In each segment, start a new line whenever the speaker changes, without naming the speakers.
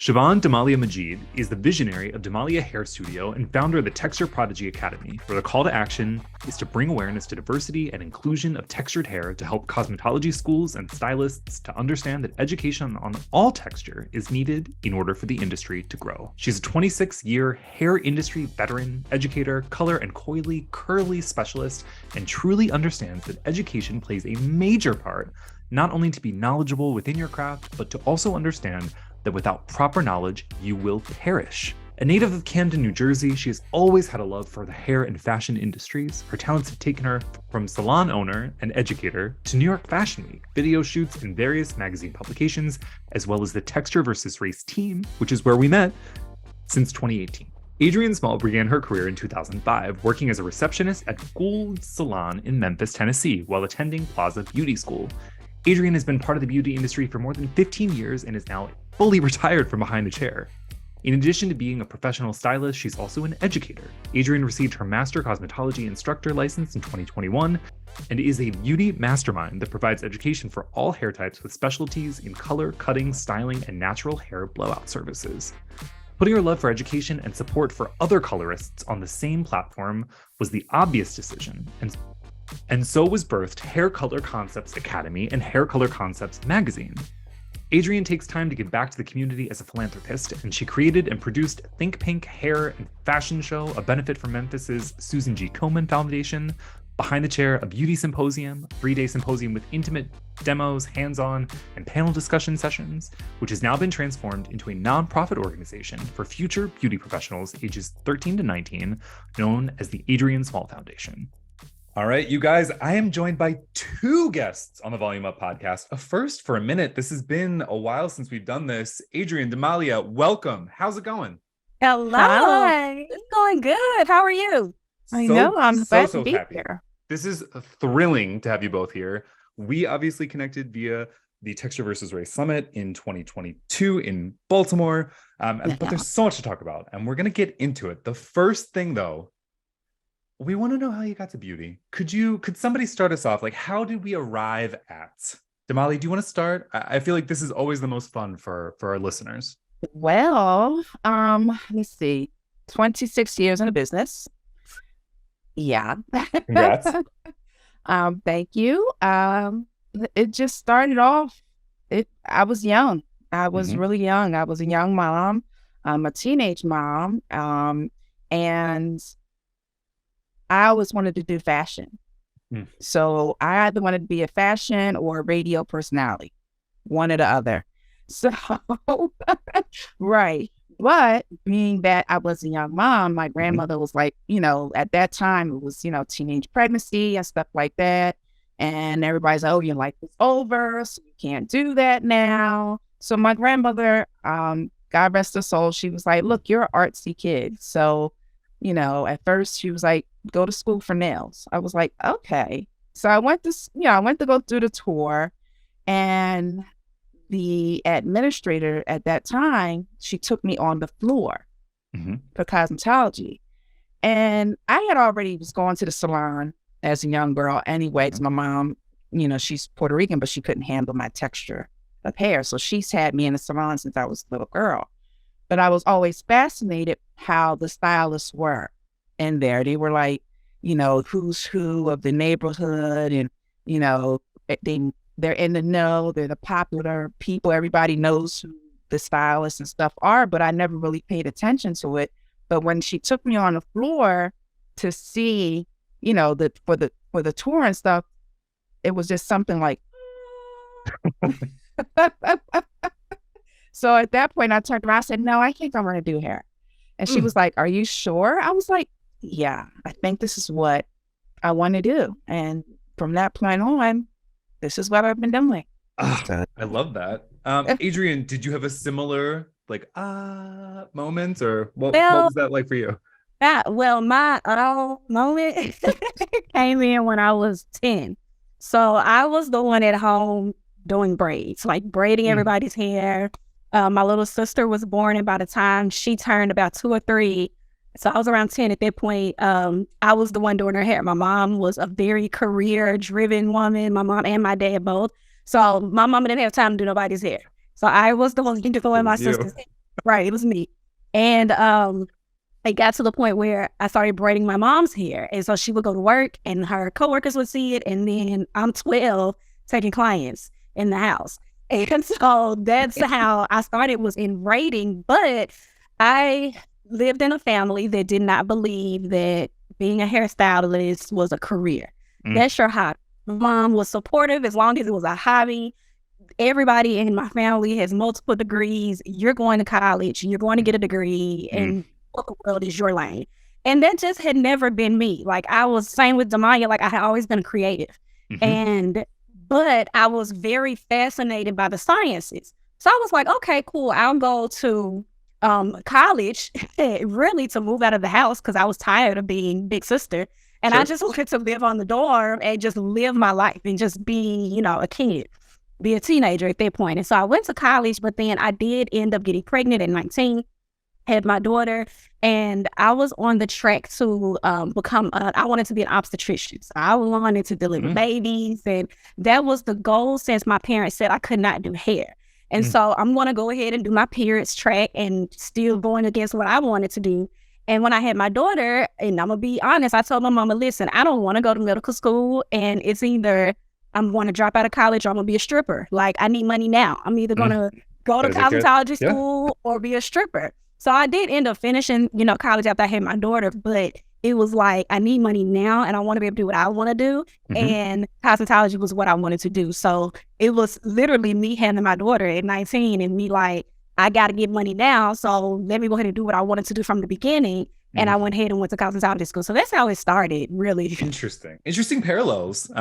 Sioban Damalia Majeed is the visionary of Damalia Hair Studio and founder of the Texture Prodigy Academy, where the call to action is to bring awareness to diversity and inclusion of textured hair to help cosmetology schools and stylists to understand that education on all texture is needed in order for the industry to grow. She's a 26-year hair industry veteran, educator, color and coily curly specialist, and truly understands that education plays a major part not only to be knowledgeable within your craft, but to also understand that without proper knowledge, you will perish. A native of Camden, New Jersey, she has always had a love for the hair and fashion industries. Her talents have taken her from salon owner and educator to New York Fashion Week, video shoots in various magazine publications, as well as the Texture vs. Race team, which is where we met, since 2018. Adrienne Small began her career in 2005, working as a receptionist at Gould's Salon in Memphis, Tennessee, while attending Plaza Beauty School. Adrienne has been part of the beauty industry for more than 15 years and is now fully retired from behind a chair. In addition to being a professional stylist, she's also an educator. Adrienne received her Master Cosmetology Instructor license in 2021 and is a beauty mastermind that provides education for all hair types with specialties in color, cutting, styling, and natural hair blowout services. Putting her love for education and support for other colorists on the same platform was the obvious decision, and so was birthed Hair Color Concepts Academy and Hair Color Concepts magazine. Adrienne takes time to give back to the community as a philanthropist, and she created and produced Think Pink Hair and Fashion Show, a benefit from Memphis's Susan G. Komen Foundation, Behind the Chair, a beauty symposium, a 3-day symposium with intimate demos, hands-on, and panel discussion sessions, which has now been transformed into a nonprofit organization for future beauty professionals ages 13 to 19, known as the Adrienne Small Foundation. All right, you guys, I am joined by two guests on the Volume Up podcast. A first for a minute. This has been a while since we've done this. Adrienne, Damalia, welcome. How's it going?
Hello. Hi. It's going good. How are you?
I'm glad to be here.
This is thrilling to have you both here. We obviously connected via the Texture vs. Race Summit in 2022 in Baltimore, but there's so much to talk about, and we're going to get into it. The first thing, though, we want to know how you got to beauty. Could somebody start us off? Like, how did we arrive at? Damali, do you want to start? I feel like this is always the most fun for our listeners.
Well, let's see. 26 years in the business. Yeah.
Congrats.
Thank you. It just started off. I was young. I was really young. I was a young mom, a teenage mom, and I always wanted to do fashion. So I either wanted to be a fashion or a radio personality, one or the other. So, right. But being that I was a young mom, my grandmother was like, at that time it was, teenage pregnancy and stuff like that. And everybody's like, oh, your life is over, so you can't do that now. So my grandmother, God rest her soul, she was like, look, you're an artsy kid. So, at first she was like, go to school for nails. I was like, okay. So I went to go through the tour, and the administrator at that time, she took me on the floor for cosmetology. And I had already was going to the salon as a young girl anyway, because my mom, she's Puerto Rican, but she couldn't handle my texture of hair. So she's had me in the salon since I was a little girl. But I was always fascinated how the stylists were in there. They were like, who's who of the neighborhood, and, they're in the know, they're the popular people. Everybody knows who the stylists and stuff are, but I never really paid attention to it. But when she took me on the floor to see, for the tour and stuff, it was just something like, so at that point I turned around, I said, no, I think I'm going to do hair. And she was like, are you sure? I was like, yeah, I think this is what I want to do. And from that point on, this is what I've been doing.
I love that. Adrienne, did you have a similar moment, or what was that like for you?
My moment came in when I was 10. So I was the one at home doing braids, like braiding everybody's hair. My little sister was born, and by the time she turned about 2 or 3, so I was around 10 at that point, I was the one doing her hair. My mom was a very career-driven woman, my mom and my dad both. So my mama didn't have time to do nobody's hair. So I was the one doing my sister's hair. Right, it was me. And it got to the point where I started braiding my mom's hair. And so she would go to work and her coworkers would see it. And then I'm 12 taking clients in the house. And so that's how I started, was in braiding. But I lived in a family that did not believe that being a hairstylist was a career. That's your hobby. My mom was supportive as long as it was a hobby. Everybody in my family has multiple degrees. You're going to college, you're going to get a degree, and the world is your lane. And that just had never been me. Like, I was same with Damalia, like I had always been creative. But I was very fascinated by the sciences. So I was like, okay, cool. I'll go to college really to move out of the house because I was tired of being big sister. And I just wanted to live on the dorm and just live my life and just be, you know, a kid, be a teenager at that point. And so I went to college, but then I did end up getting pregnant at 19, had my daughter, and I was on the track to become, I wanted to be an obstetrician. So I wanted to deliver babies, and that was the goal since my parents said I could not do hair. And so I'm going to go ahead and do my periods track and still going against what I wanted to do. And when I had my daughter, and I'm going to be honest, I told my mama, listen, I don't want to go to medical school, and it's either I'm going to drop out of college or I'm going to be a stripper. Like, I need money now. I'm either going to go to cosmetology school or be a stripper. So I did end up finishing, you know, college after I had my daughter, but it was like, I need money now and I want to be able to do what I want to do. And cosmetology was what I wanted to do. So it was literally me having my daughter at 19 and me like, I got to get money now. So let me go ahead and do what I wanted to do from the beginning. And I went ahead and went to cosmetology school. So that's how it started, really.
Interesting parallels.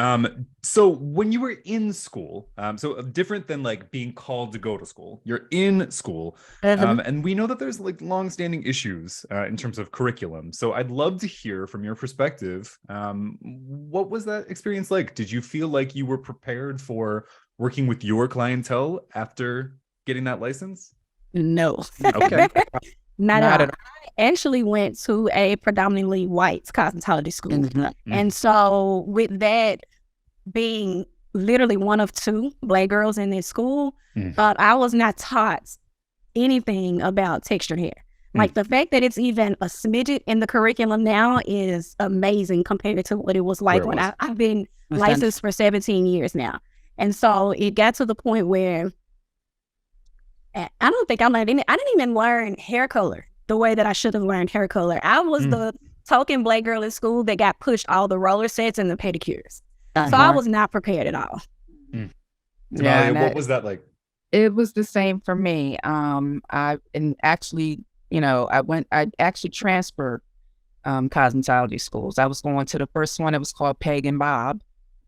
So when you were in school, so different than like being called to go to school, you're in school. And we know that there's like longstanding issues in terms of curriculum. So I'd love to hear from your perspective, what was that experience like? Did you feel like you were prepared for working with your clientele after getting that license?
No.
Okay.
Not at all. I actually went to a predominantly white cosmetology school. And so with that being literally one of two Black girls in this school, I was not taught anything about textured hair. Like, the fact that it's even a smidget in the curriculum now is amazing compared to what it was like when I've been licensed for 17 years now. And so it got to the point where I don't think I learned any. I didn't even learn hair color the way that I should have learned hair color. I was the token Black girl in school that got pushed all the roller sets and the pedicures. So I was not prepared at all.
Damalia, what was that like?
It was the same for me. I actually transferred cosmetology schools. I was going to the first one. It was called Peg and Bob,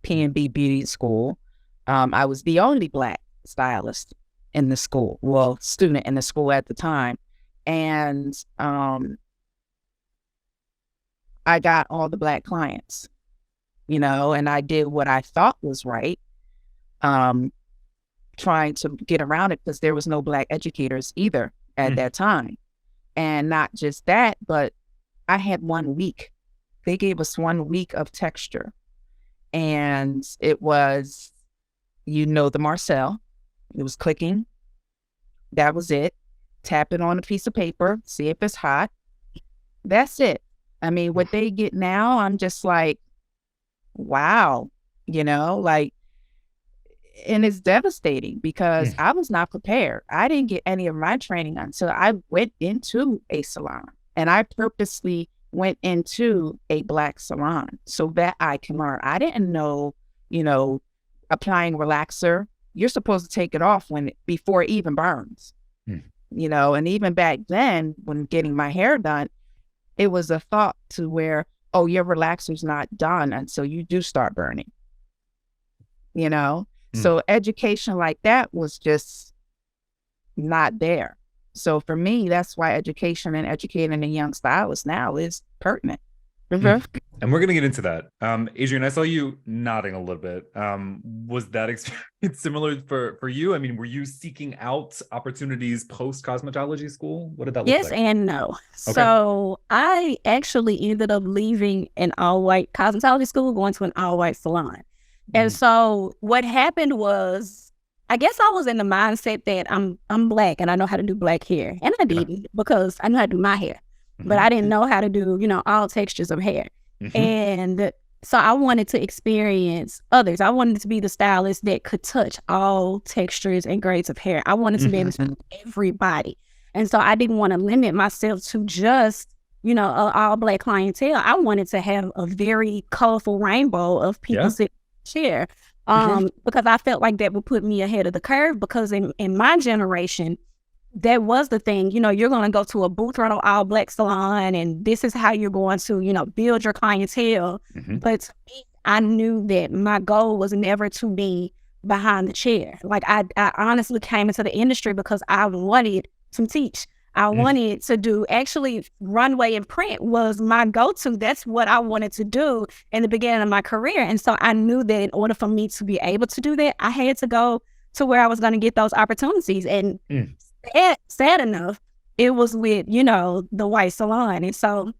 P&B Beauty School. I was the only Black stylist in the school, student in the school at the time. And I got all the Black clients, you know, and I did what I thought was right, trying to get around it because there was no Black educators either at that time. And not just that, but I had 1 week. They gave us 1 week of texture. And it was, you know, the Marcel. It was clicking. That was it. Tap it on a piece of paper, see if it's hot. That's it. I mean, what they get now, I'm just like, wow, you know, like, and it's devastating because I was not prepared. I didn't get any of my training until I went into a salon, and I purposely went into a Black salon so that I can learn. I didn't know, you know, applying relaxer, you're supposed to take it off before it even burns, you know, and even back then when getting my hair done, it was a thought to where, oh, your relaxer's not done until you do start burning, you know? So education like that was just not there. So for me, that's why education and educating a young stylist now is pertinent.
And we're going to get into that. Adrienne, I saw you nodding a little bit. Was that experience similar for you? I mean, were you seeking out opportunities post cosmetology school? What did that look like?
Yes and no. Okay. So I actually ended up leaving an all-white cosmetology school, going to an all-white salon. And so what happened was I guess I was in the mindset that I'm Black and I know how to do Black hair. And I didn't, because I knew how to do my hair. But I didn't know how to do, all textures of hair. And so I wanted to experience others. I wanted to be the stylist that could touch all textures and grades of hair. I wanted to be able to do everybody. And so I didn't want to limit myself to just, a all Black clientele. I wanted to have a very colorful rainbow of people sitting in the chair. Because I felt like that would put me ahead of the curve, because in my generation, that was the thing. You're going to go to a booth rental all Black salon, and this is how you're going to, build your clientele. But to me, I knew that my goal was never to be behind the chair. Like I honestly came into the industry because I wanted to teach. I wanted to do, actually, runway and print was my go-to. That's what I wanted to do in the beginning of my career. And so I knew that in order for me to be able to do that, I had to go to where I was going to get those opportunities. And sad enough, it was with, the white salon. And so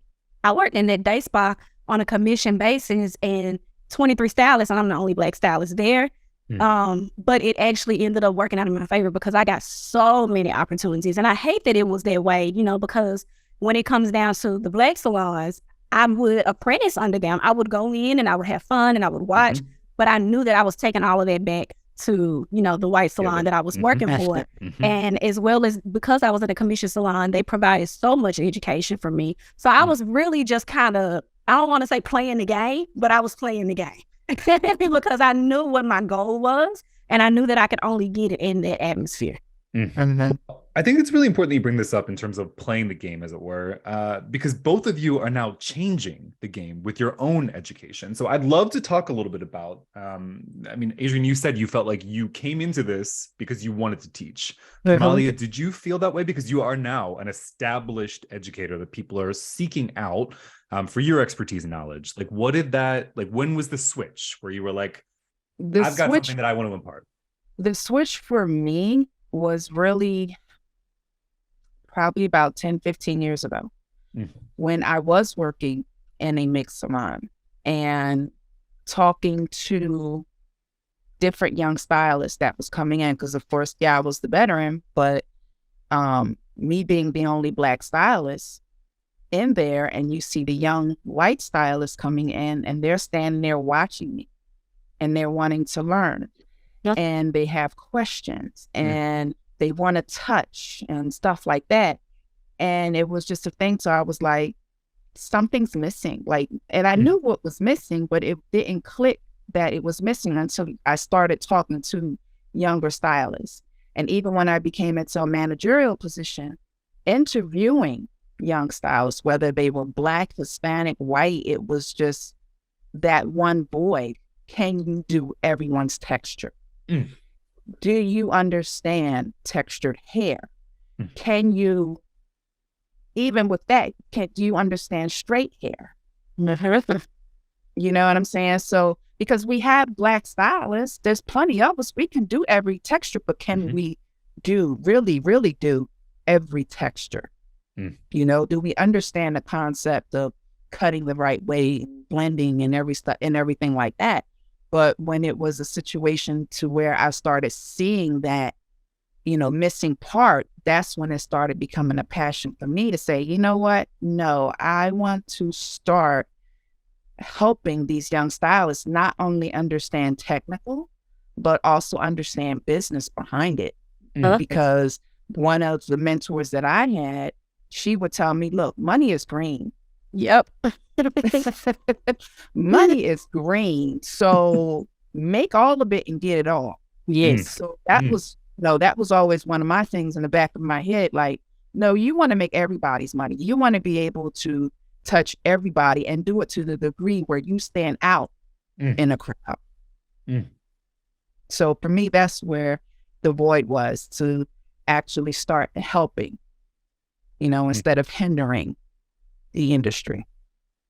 I worked in that day spa on a commission basis, and 23 stylists, and I'm the only Black stylist there. But it actually ended up working out in my favor, because I got so many opportunities. And I hate that it was that way, because when it comes down to the Black salons, I would apprentice under them. I would go in and I would have fun and I would watch, but I knew that I was taking all of that back to, the white salon that I was working for. And as well as, because I was at a commission salon, they provided so much education for me. So I was really just kind of, I don't want to say playing the game, but I was playing the game. Because I knew what my goal was, and I knew that I could only get it in that atmosphere.
I think it's really important that you bring this up in terms of playing the game, as it were, because both of you are now changing the game with your own education. So I'd love to talk a little bit about, Adrienne, you said you felt like you came into this because you wanted to teach. Damalia, did you feel that way? Because you are now an established educator that people are seeking out for your expertise and knowledge. Like, when was the switch where you were like, I've got something that I want to impart?
The switch for me was really probably about 10, 15 years ago, when I was working in a mixed salon and talking to different young stylists that was coming in. Because of course, I was the veteran, but me being the only Black stylist in there, and you see the young white stylists coming in, and they're standing there watching me, and they're wanting to learn, and they have questions, and they want to touch and stuff like that. And it was just a thing. So I was like, something's missing. And I knew what was missing, but it didn't click that it was missing until I started talking to younger stylists. And even when I became into a managerial position, interviewing young stylists, whether they were Black, Hispanic, white, it was just that one void. Can you do everyone's texture? Do you understand textured hair? Can you, even with that, do you understand straight hair? You know what I'm saying? So, because we have Black stylists, there's plenty of us, we can do every texture, but can we really do every texture? Do we understand the concept of cutting the right way, blending and everything like that? But when it was a situation to where I started seeing that, missing part, that's when it started becoming a passion for me to say, you know what? No, I want to start helping these young stylists not only understand technical, but also understand business behind it. Because one of the mentors that I had, she would tell me, look, money is green. Yep. Money is green. So make all of it and get it all. Yes. So that was always one of my things in the back of my head. Like, no, you want to make everybody's money. You want to be able to touch everybody and do it to the degree where you stand out in a crowd. So for me, that's where the void was, to actually start helping, instead of hindering the industry.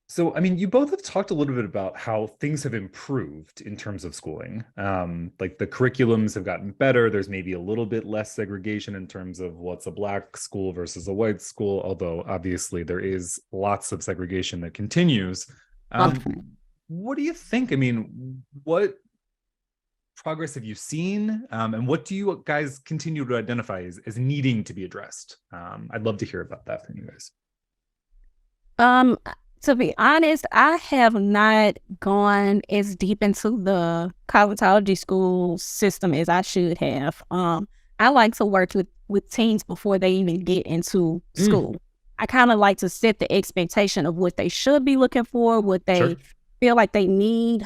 So, you both have talked a little bit about how things have improved in terms of schooling. Like the curriculums have gotten better. There's maybe a little bit less segregation in terms of what's a Black school versus a white school, although obviously there is lots of segregation that continues. What do you think? What progress have you seen? And what do you guys continue to identify as needing to be addressed? I'd love to hear about that from you guys.
To be honest, I have not gone as deep into the cosmetology school system as I should have. I like to work with teens before they even get into school. I kind of like to set the expectation of what they should be looking for, what they feel like they need,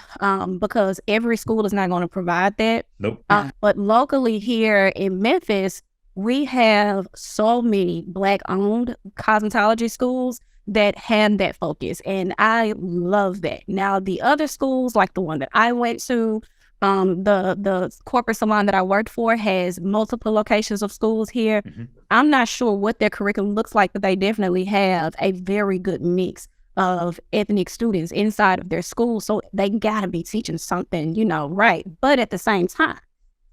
because every school is not going to provide that.
Nope.
But locally here in Memphis, we have so many Black-owned cosmetology schools that have that focus, and I love that. Now, the other schools, like the one that I went to, the corporate salon that I worked for has multiple locations of schools here. I'm not sure what their curriculum looks like, but they definitely have a very good mix of ethnic students inside of their school. So they gotta be teaching something, right. But at the same time,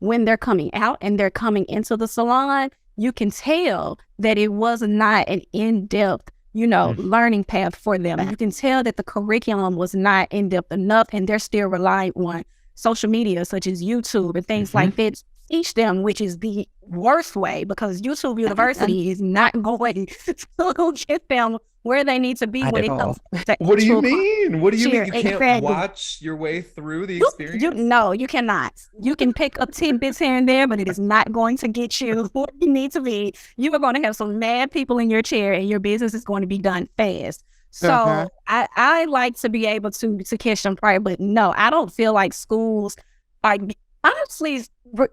when they're coming out and they're coming into the salon, you can tell that it was not an in-depth learning path for them. You can tell that the curriculum was not in-depth enough, and they're still relying on social media such as YouTube and things like that to teach them, which is the worst way, because YouTube University is not going to get them where they need to be when it comes to
What do you mean? What do you mean? You can't
exactly.
watch your way through the experience?
No, you cannot. You can pick up tidbits here and there, but it is not going to get you where you need to be. You are going to have some mad people in your chair, and your business is going to be done fast. So I like to be able to catch them prior, but no, I don't feel like schools are, honestly,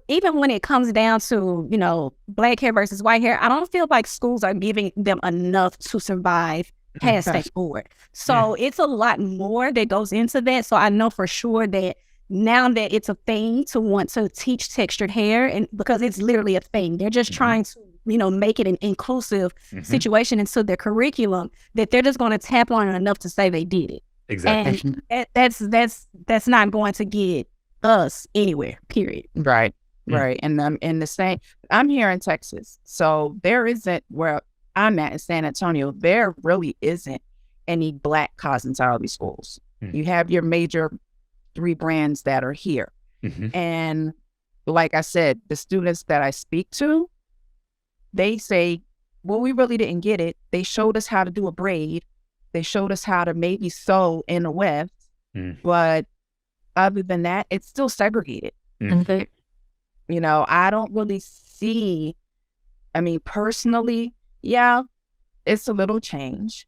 even when it comes down to, Black hair versus white hair, I don't feel like schools are giving them enough to survive past state board. So it's a lot more that goes into that. So I know for sure that now that it's a thing to want to teach textured hair, and because it's literally a thing, they're just trying to make it an inclusive situation into their curriculum, that they're just going to tap on it enough to say they did it.
Exactly.
And that's not going to get us anywhere, period.
Right. And in the same, I'm here in Texas, so there isn't, where I'm at in San Antonio, there really isn't any Black cosmetology schools. You have your major 3 brands that are here. And like I said, the students that I speak to, they say, well, we really didn't get it. They showed us how to do a braid. They showed us how to maybe sew in a weft. But other than that, it's still segregated. I don't really see, personally, it's a little change,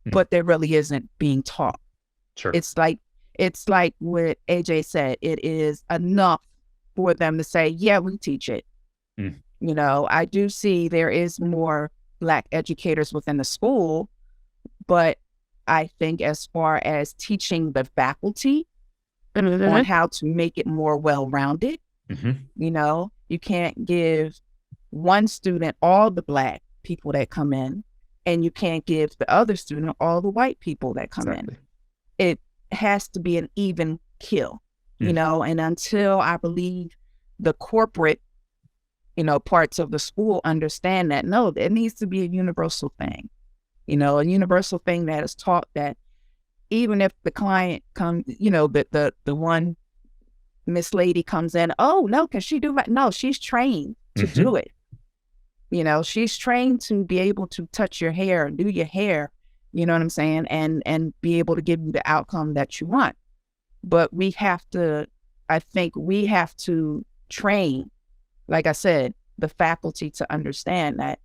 but there really isn't being taught. It's like what AJ said, it is enough for them to say, yeah, we teach it. I do see there is more Black educators within the school, but I think as far as teaching the faculty on how to make it more well-rounded, you can't give one student all the Black people that come in, and you can't give the other student all the white people that come in. It has to be an even kill, and until I believe the corporate parts of the school understand that, no, it needs to be a universal thing, a universal thing that is taught, that even if the client comes, the one Miss Lady comes in, oh, no, can she do that? No, she's trained to do it. She's trained to be able to touch your hair and do your hair, you know what I'm saying? And be able to give you the outcome that you want. But I think we have to train, like I said, the faculty to understand that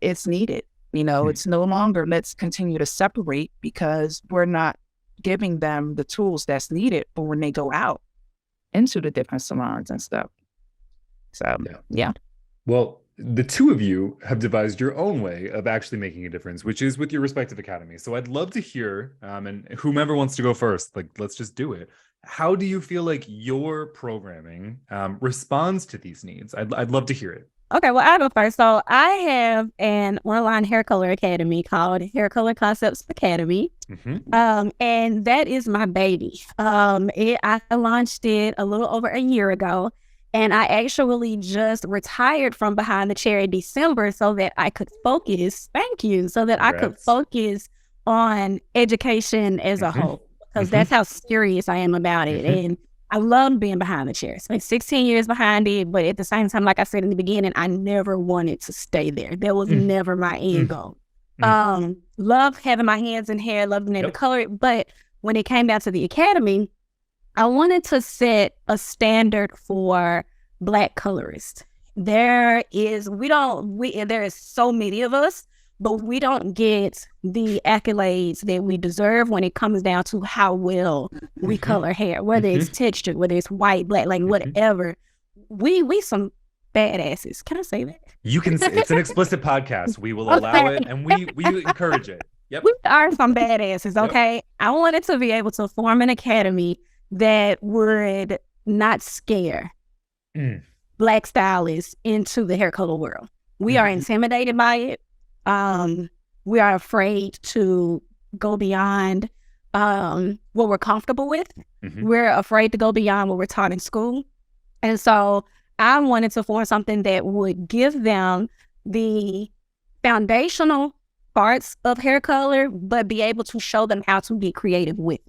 it's needed. It's no longer let's continue to separate, because we're not giving them the tools that's needed for when they go out into the different salons and stuff. So, yeah.
Well, the two of you have devised your own way of actually making a difference, which is with your respective academies. So I'd love to hear, and whomever wants to go first, let's just do it. How do you feel like your programming responds to these needs? I'd love to hear it.
Okay, well, I'll go first. So I have an online hair color academy called Hair Color Concepts Academy. And that is my baby. I launched it a little over a year ago, and I actually just retired from behind the chair in December so that I could focus, I could focus on education as a whole, because that's how serious I am about it. And I loved being behind the chair. Spent 16 years behind it, but at the same time, like I said in the beginning, I never wanted to stay there. That was never my end goal. Love having my hands in hair, love being able to color it. But when it came down to the academy, I wanted to set a standard for Black colorists. There is so many of us, but we don't get the accolades that we deserve when it comes down to how well we color hair, whether it's textured, whether it's white, black, like whatever. We some badasses. Can I say that?
You can. It's an explicit podcast. We will allow it, and we encourage it. Yep.
We are some badasses. Okay. Yep. I wanted to be able to form an academy that would not scare Black stylists into the hair color world. We are intimidated by it. We are afraid to go beyond what we're comfortable with. We're afraid to go beyond what we're taught in school. And so I wanted to form something that would give them the foundational parts of hair color, but be able to show them how to be creative with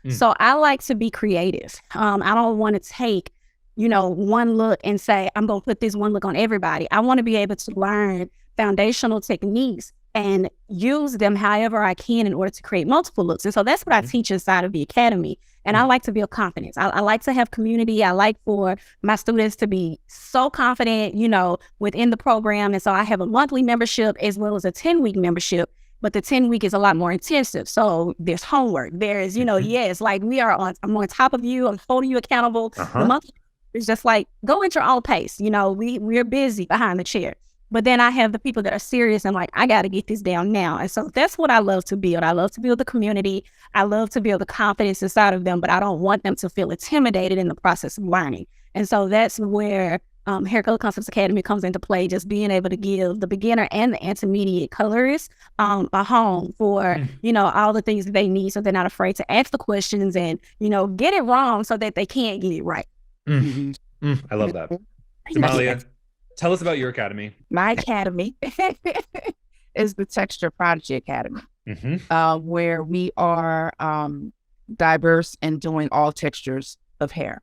it. So I like to be creative. I don't want to take, one look and say, I'm going to put this one look on everybody. I want to be able to learn foundational techniques and use them however I can in order to create multiple looks. And so that's what I teach inside of the academy. And I like to build confidence. I like to have community. I like for my students to be so confident, within the program. And so I have a monthly membership as well as a 10-week membership. But the 10-week is a lot more intensive. So there's homework. There's, yes, like I'm on top of you. I'm holding you accountable. The month is just like, go at your own pace. We're busy behind the chair. But then I have the people that are serious and like, I got to get this down now. And so that's what I love to build. I love to build the community. I love to build the confidence inside of them, but I don't want them to feel intimidated in the process of learning. And so that's where Hair Color Concepts Academy comes into play, just being able to give the beginner and the intermediate colorists a home for, all the things that they need, so they're not afraid to ask the questions and, get it wrong so that they can't get it right.
I love that. Damalia, tell us about your academy.
My academy is the Texture Prodigy Academy, where we are diverse and doing all textures of hair.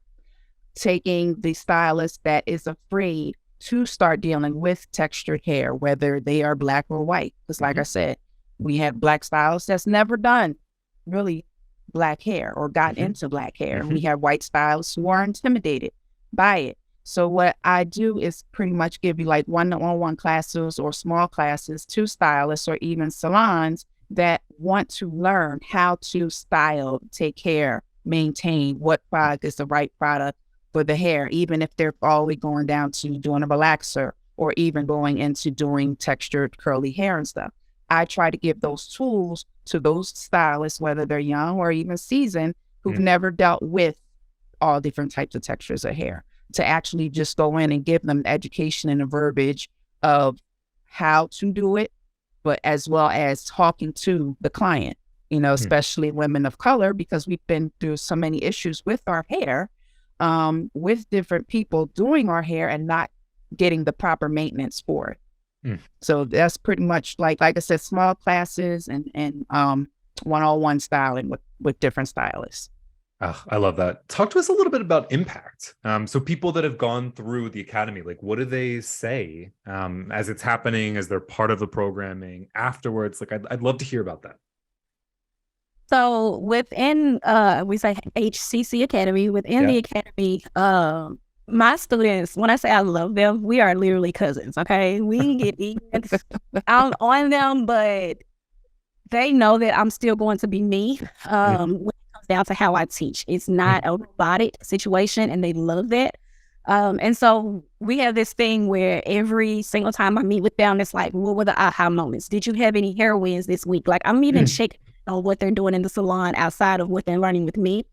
Taking the stylist that is afraid to start dealing with textured hair, whether they are Black or white. Because like I said, we have Black stylists that's never done really Black hair or got into Black hair. We have white stylists who are intimidated by it. So what I do is pretty much give you like one-on-one classes or small classes to stylists or even salons that want to learn how to style, take care, maintain what product is the right product for the hair, even if they're always going down to doing a relaxer or even going into doing textured curly hair and stuff. I try to give those tools to those stylists, whether they're young or even seasoned, who've never dealt with all different types of textures of hair, to actually just go in and give them education and a verbiage of how to do it, but as well as talking to the client, especially women of color, because we've been through so many issues with our hair, with different people doing our hair and not getting the proper maintenance for it. So that's pretty much like I said, small classes and one-on-one styling with different stylists.
Oh, I love that. Talk to us a little bit about impact. So people that have gone through the academy, like what do they say as it's happening, as they're part of the programming afterwards? Like I'd love to hear about that.
So within, we say HCC Academy, within the academy, my students, when I say I love them, we are literally cousins, okay? We get even out on them, but they know that I'm still going to be me when it comes down to how I teach. It's not a robotic situation, and they love that. And so we have this thing where every single time I meet with them, it's like, what were the aha moments? Did you have any hair wins this week? Like I'm even checking on what they're doing in the salon outside of what they're learning with me.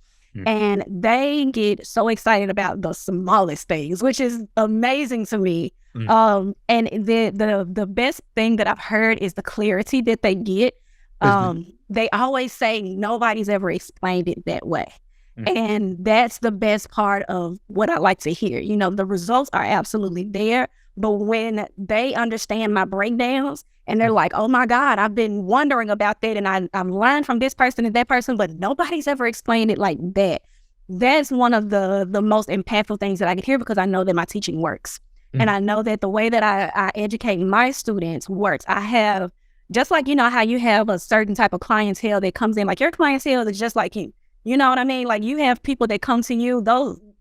And they get so excited about the smallest things, which is amazing to me. And the best thing that I've heard is the clarity that they get. They always say nobody's ever explained it that way. And that's the best part of what I like to hear. The results are absolutely there, but when they understand my breakdowns and they're like, oh my God, I've been wondering about that, and I've learned from this person and that person, but nobody's ever explained it like that. that's one of the most impactful things that I can hear, because I know that my teaching works. And I know that the way that I educate my students works. I have, just like, you know, how you have a certain type of clientele that comes in, like your clientele is just like you. You know what I mean? Like, you have people that come to you,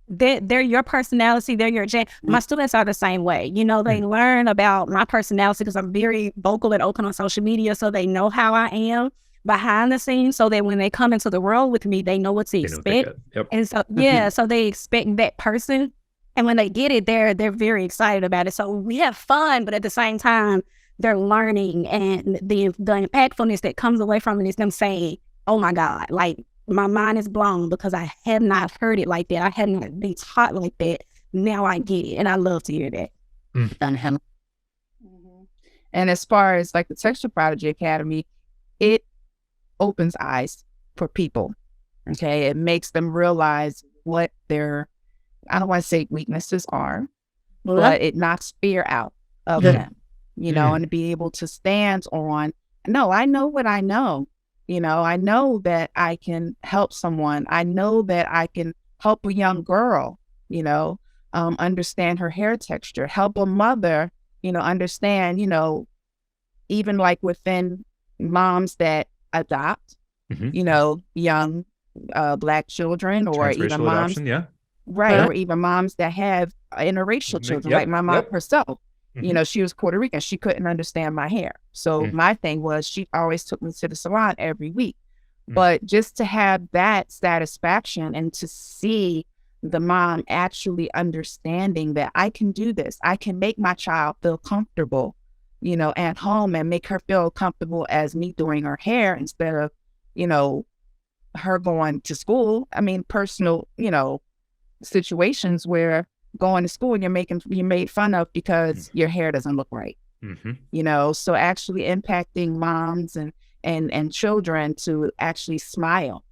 they're your personality, they're your jam. My students are the same way. You know, they learn about my personality because I'm very vocal and open on social media, so they know how I am behind the scenes, so that when they come into the world with me, they know what to expect.
Yep.
And so, so they expect that person. And when they get it, they're very excited about it. So we have fun, but at the same time, they're learning, and the impactfulness that comes away from it is them saying, oh my God, like, my mind is blown because I have not heard it like that. I have not been taught like that. Now I get it. And I love to hear that.
And as far as like the Texture Prodigy Academy, it opens eyes for people. Okay. It makes them realize what their, I don't want to say weaknesses are, but it knocks fear out of them, you know, and to be able to stand on, no, I know what I know. You know, I know that I can help someone. I know that I can help a young girl, you know, understand her hair texture, help a mother, you know, understand, you know, even like within moms that adopt, you know, young Black children, or even moms,
adoption,
or even moms that have interracial children, like my mom herself. You know, she was Puerto Rican. She couldn't understand my hair. So my thing was, she always took me to the salon every week. But just to have that satisfaction and to see the mom actually understanding that I can do this, I can make my child feel comfortable, you know, at home, and make her feel comfortable as me doing her hair instead of, you know, her going to school. I mean, personal, you know, situations where going to school and you're made fun of because your hair doesn't look right. You know, so actually impacting moms and children to actually smile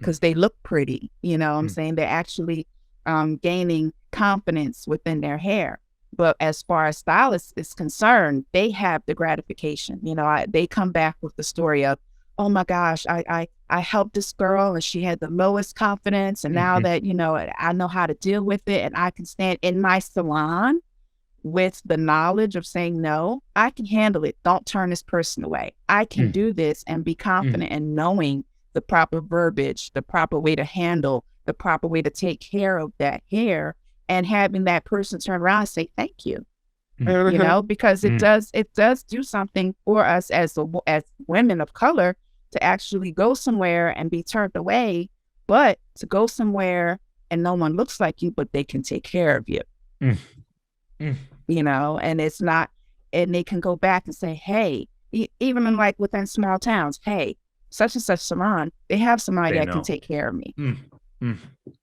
because they look pretty, you know what I'm saying? They're actually gaining confidence within their hair. But as far as stylists is concerned, they have the gratification. You know, they come back with the story of, oh my gosh, I helped this girl and she had the lowest confidence. And now that, you know, I know how to deal with it, and I can stand in my salon with the knowledge of saying, no, I can handle it. Don't turn this person away. I can do this, and be confident in knowing the proper verbiage, the proper way to handle, the proper way to take care of that hair, and having that person turn around and say, thank you. You know, because it does do something for us as women of color to actually go somewhere and be turned away, but to go somewhere and no one looks like you, but they can take care of you. You know, and it's not, and they can go back and say, hey, even in like within small towns, hey, such and such salon, they have somebody that can take care of me.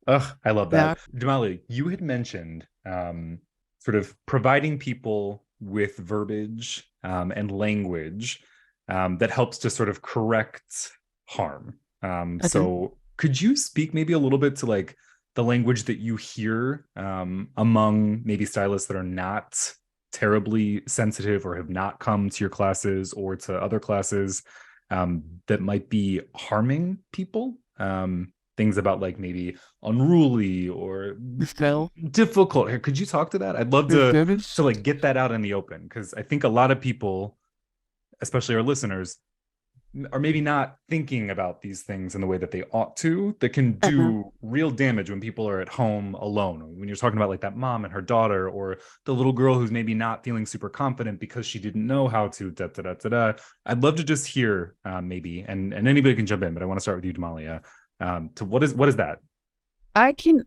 I love that. Damalia, you had mentioned sort of providing people with verbiage and language that helps to sort of correct harm. So could you speak maybe a little bit to like the language that you hear among maybe stylists that are not terribly sensitive or have not come to your classes or to other classes that might be harming people? Things about like maybe unruly or difficult. Could you talk to that? I'd love to like get that out in the open, because I think a lot of people, especially our listeners, are maybe not thinking about these things in the way that they ought to, that can do real damage when people are at home alone. When you're talking about like that mom and her daughter, or the little girl who's maybe not feeling super confident because she didn't know how to I'd love to just hear maybe, and anybody can jump in, but I want to start with you, Damalia. To what is that?
I can,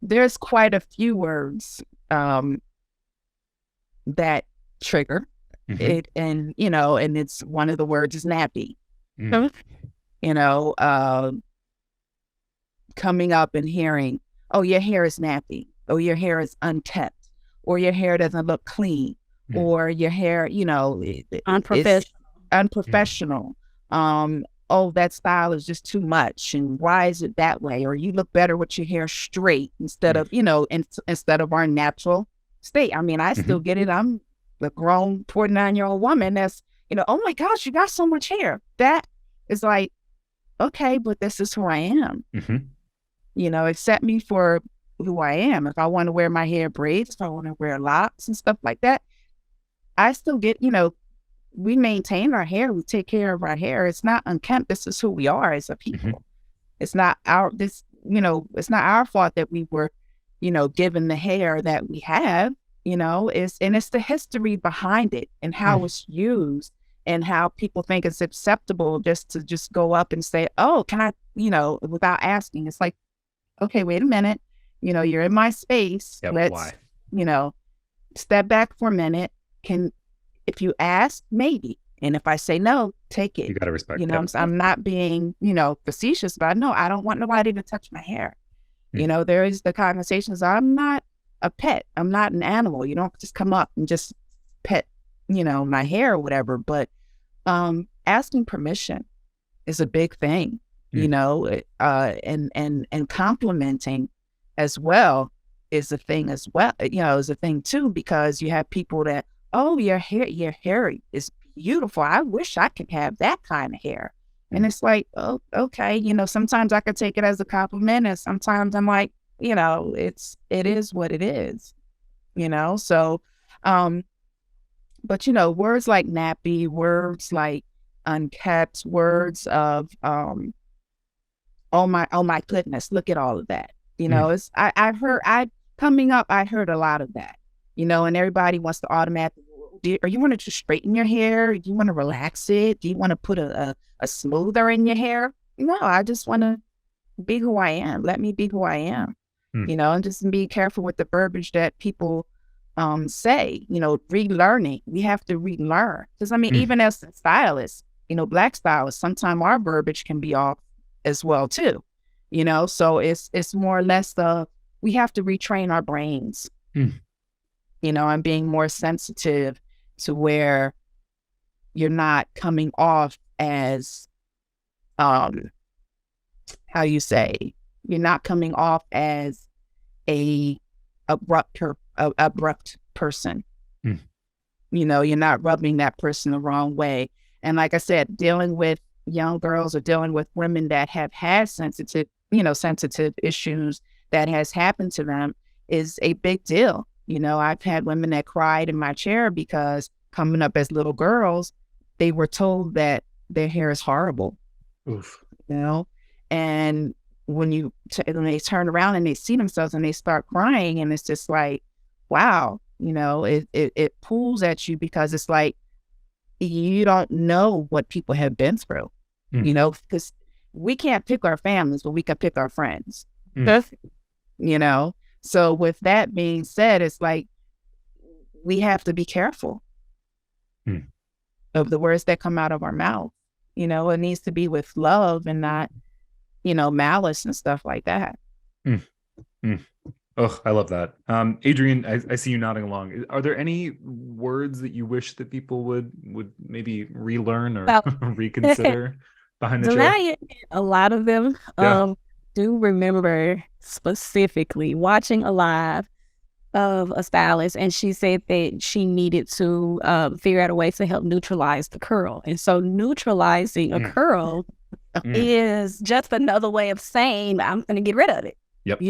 there's quite a few words that trigger it, and you know, and it's one of the words is nappy. You know, coming up and hearing, oh, your hair is nappy, or your hair is unkept, or your hair doesn't look clean, or your hair, you know, unprofessional. Oh, that style is just too much, and why is it that way? Or you look better with your hair straight instead of, you know, instead of our natural state. I mean, I still get it. I'm a grown 49-year-old woman that's, you know, oh my gosh, you got so much hair. That is like, okay, but this is who I am. accept me for who I am. If I want to wear my hair braids, if I want to wear locks and stuff like that, I still get, we maintain our hair. We take care of our hair. It's not unkempt. This is who we are as a people. It's not it's not our fault that we were, given the hair that we have, it's the history behind it and how it's used and how people think it's acceptable just to go up and say, oh, can I, without asking. It's like, okay, wait a minute. You're in my space.
Yep,
Let's,
why?
Step back for a minute. If you ask, maybe. And if I say no, take it.
You got to respect
that. I'm not being, facetious, but no, I don't want nobody to touch my hair. There is the conversations. I'm not a pet. I'm not an animal. You don't just come up and just pet, my hair or whatever. But asking permission is a big thing, and complimenting as well is a thing as well, is a thing too, because you have people that, oh, your hair is beautiful. I wish I could have that kind of hair. And it's like, oh, okay. Sometimes I could take it as a compliment, and sometimes I'm like, it is what it is, so, but, words like nappy, words like unkept, words of, oh my goodness, look at all of that. It's, coming up, I heard a lot of that, and everybody wants to automatically, or you want to just straighten your hair? Do you want to relax it? Do you want to put a smoother in your hair? No, I just want to be who I am. Let me be who I am, and just be careful with the verbiage that people say, relearning. We have to relearn. Because, even as stylists, Black stylists, sometimes our verbiage can be off as well, too. So it's more or less we have to retrain our brains, and being more sensitive to where you're not coming off as, you're not coming off as a abrupt person. You're not rubbing that person the wrong way. And like I said, dealing with young girls or dealing with women that have had sensitive issues that has happened to them is a big deal. I've had women that cried in my chair because coming up as little girls, they were told that their hair is horrible.
Oof.
And when they turn around and they see themselves and they start crying, and it's just like, wow, it pulls at you, because it's like, you don't know what people have been through, because we can't pick our families, but we can pick our friends, So with that being said, it's like, we have to be careful of the words that come out of our mouth. It needs to be with love and not, malice and stuff like that.
Oh, I love that. Adrienne, I see you nodding along. Are there any words that you wish that people would maybe relearn or reconsider behind the chair?
A lot of them. Do remember specifically watching a live of a stylist, and she said that she needed to figure out a way to help neutralize the curl. And so neutralizing a curl is just another way of saying, I'm going to get rid of it.
Yep.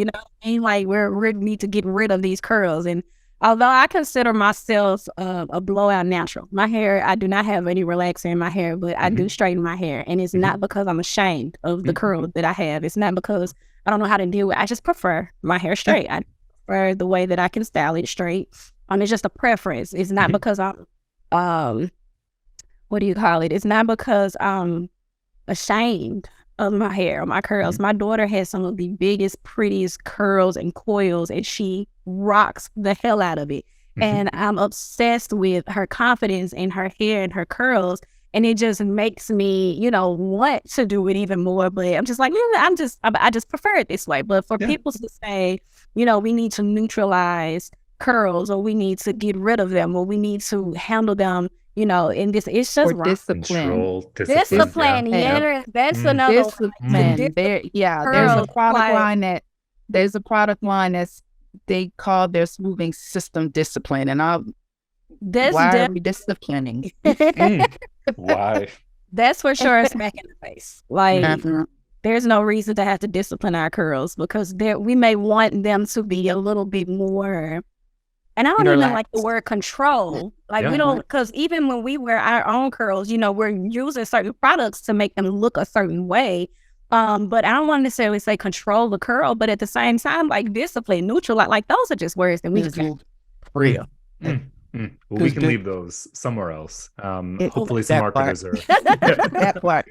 Like we need to get rid of these curls. And although I consider myself a blowout natural, my hair, I do not have any relaxer in my hair, but I do straighten my hair. And it's not because I'm ashamed of the curl that I have. It's not because I don't know how to deal with it. I just prefer my hair straight. I prefer the way that I can style it straight. It's just a preference. It's not because I'm, what do you call it? It's not because I'm ashamed of my hair or my curls. My daughter has some of the biggest, prettiest curls and coils, and she rocks the hell out of it. And I'm obsessed with her confidence in her hair and her curls. And it just makes me, want to do it even more. But I'm just like, I just prefer it this way. But for people to say, we need to neutralize curls, or we need to get rid of them, or we need to handle them, in this, it's just wrong.
Discipline.
Discipline. Yeah. That's another
discipline. There's a product line that's they call their smoothing system discipline, and why are we disciplining?
Why?
That's for sure a smack in the face. Like there's no reason to have to discipline our curls because we may want them to be a little bit more. And I don't even like the word control. Like we don't, because even when we wear our own curls, you know, we're using certain products to make them look a certain way. But I don't want to necessarily say control the curl, but at the same time, like discipline, neutral, like those are just words that we just got.
Real.
Well, we can leave those somewhere else. Hopefully some marketers are
that part.